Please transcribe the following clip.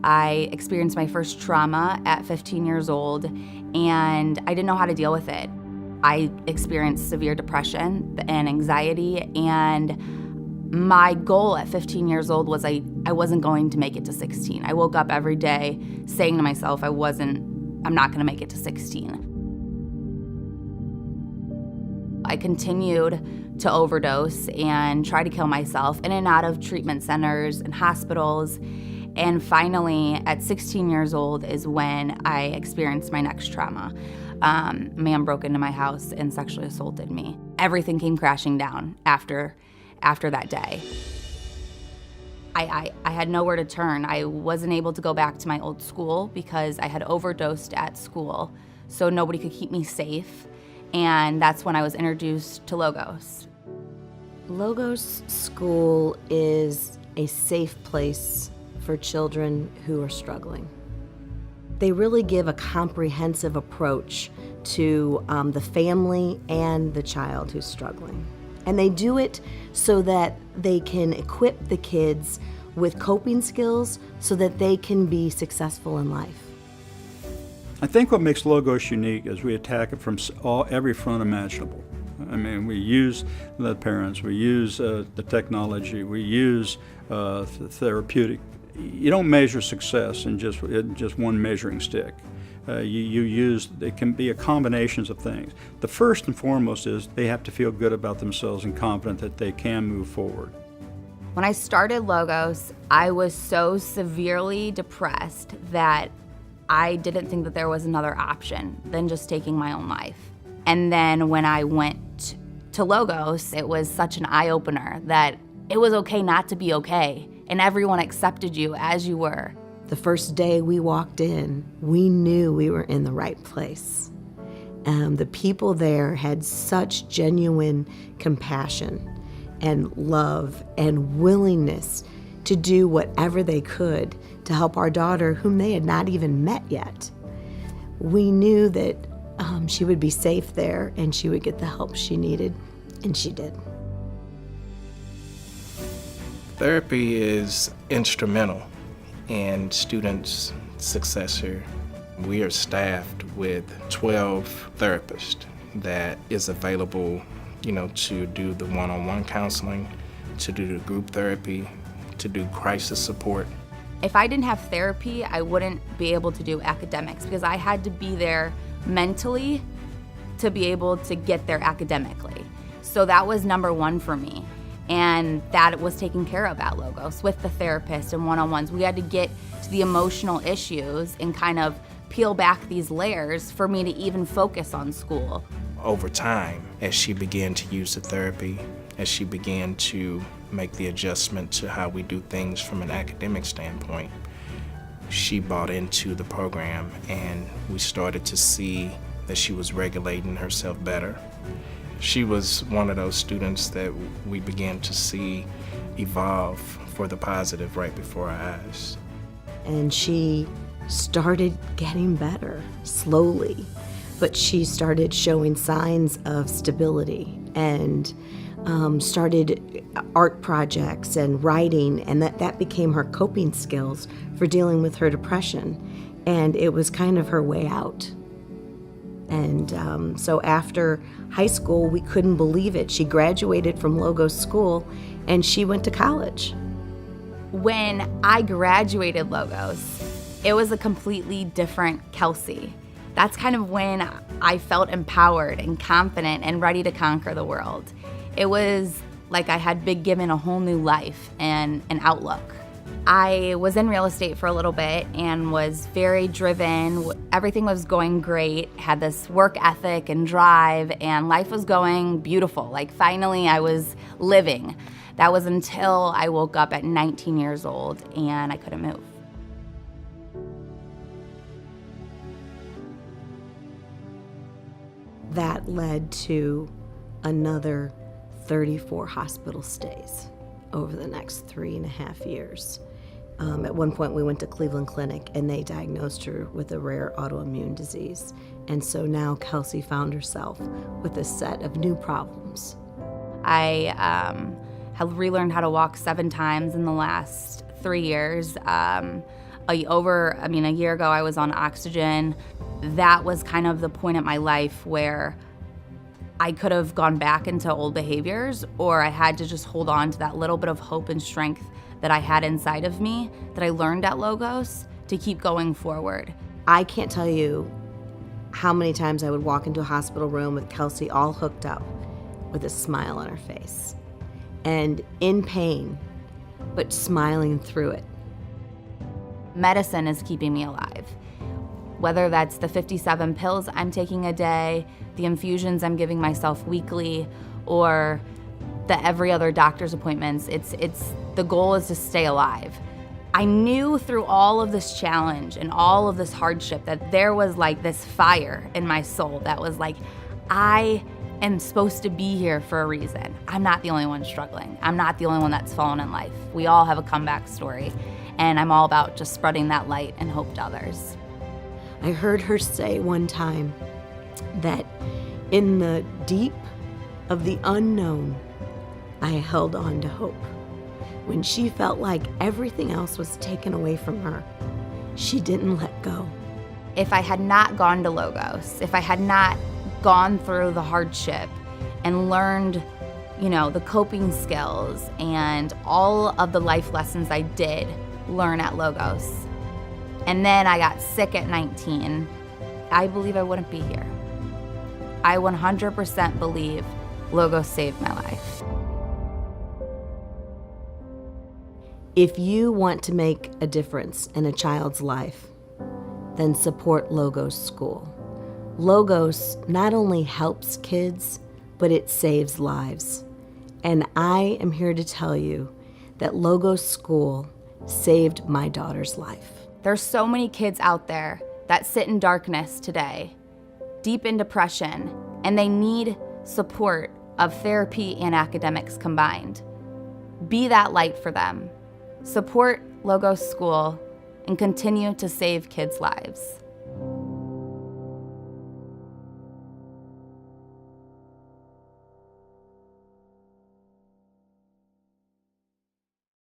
I experienced my first trauma at 15 years old, and I didn't know how to deal with it. I experienced severe depression and anxiety, and my goal at 15 years old was I wasn't going to make it to 16. I woke up every day saying to myself, I'm not gonna make it to 16. I continued to overdose and try to kill myself in and out of treatment centers and hospitals. And finally, at 16 years old is when I experienced my next trauma. A man broke into my house and sexually assaulted me. Everything came crashing down after that day. I had nowhere to turn. I wasn't able to go back to my old school because I had overdosed at school, so nobody could keep me safe. And that's when I was introduced to Logos. Logos School is a safe place for children who are struggling. They really give a comprehensive approach to the family and the child who's struggling. And they do it so that they can equip the kids with coping skills so that they can be successful in life. I think what makes Logos unique is we attack it from every front imaginable. I mean, we use the parents, we use the technology, we use therapeutic. You don't measure success in just one measuring stick. It can be a combinations of things. The first and foremost is they have to feel good about themselves and confident that they can move forward. When I started Logos, I was so severely depressed that I didn't think that there was another option than just taking my own life. And then when I went to Logos, it was such an eye-opener that it was okay not to be okay, and everyone accepted you as you were. The first day we walked in, we knew we were in the right place. The people there had such genuine compassion and love and willingness to do whatever they could to help our daughter, whom they had not even met yet. We knew that she would be safe there and she would get the help she needed, and she did. Therapy is instrumental in students' success here. We are staffed with 12 therapists that is available, to do the one-on-one counseling, to do the group therapy, to do crisis support. If I didn't have therapy, I wouldn't be able to do academics because I had to be there mentally to be able to get there academically. So that was number one for me. And that was taken care of at Logos with the therapist and one-on-ones. We had to get to the emotional issues and kind of peel back these layers for me to even focus on school. Over time, as she began to use the therapy, as she began to make the adjustment to how we do things from an academic standpoint, she bought into the program, and we started to see that she was regulating herself better. She was one of those students that we began to see evolve for the positive right before our eyes. And she started getting better, slowly, but she started showing signs of stability and started art projects and writing, and that became her coping skills for dealing with her depression. And it was kind of her way out. And so after high school, we couldn't believe it. She graduated from Logos School and she went to college. When I graduated Logos, it was a completely different Kelsie. That's kind of when I felt empowered and confident and ready to conquer the world. It was like I had been given a whole new life and an outlook. I was in real estate for a little bit and was very driven. Everything was going great, had this work ethic and drive, and life was going beautiful. Like finally I was living. That was until I woke up at 19 years old and I couldn't move. That led to another 34 hospital stays over the next 3.5 years. At one point we went to Cleveland Clinic and they diagnosed her with a rare autoimmune disease. And so now Kelsie found herself with a set of new problems. I have relearned how to walk 7 times in the last 3 years. A year ago, I was on oxygen. That was kind of the point in my life where I could have gone back into old behaviors, or I had to just hold on to that little bit of hope and strength that I had inside of me that I learned at Logos to keep going forward. I can't tell you how many times I would walk into a hospital room with Kelsie all hooked up with a smile on her face and in pain, but smiling through it. Medicine is keeping me alive. Whether that's the 57 pills I'm taking a day, the infusions I'm giving myself weekly, or the every other doctor's appointments, the goal is to stay alive. I knew through all of this challenge and all of this hardship that there was like this fire in my soul that was like, I am supposed to be here for a reason. I'm not the only one struggling. I'm not the only one that's fallen in life. We all have a comeback story, and I'm all about just spreading that light and hope to others. I heard her say one time that in the deep of the unknown, I held on to hope. When she felt like everything else was taken away from her, she didn't let go. If I had not gone to Logos, if I had not gone through the hardship and learned, the coping skills and all of the life lessons I did learn at Logos, and then I got sick at 19, I believe I wouldn't be here. I 100% believe Logos saved my life. If you want to make a difference in a child's life, then support Logos School. Logos not only helps kids, but it saves lives. And I am here to tell you that Logos School saved my daughter's life. There's so many kids out there that sit in darkness today, deep in depression, and they need support of therapy and academics combined. Be that light for them. Support Logos School and continue to save kids' lives.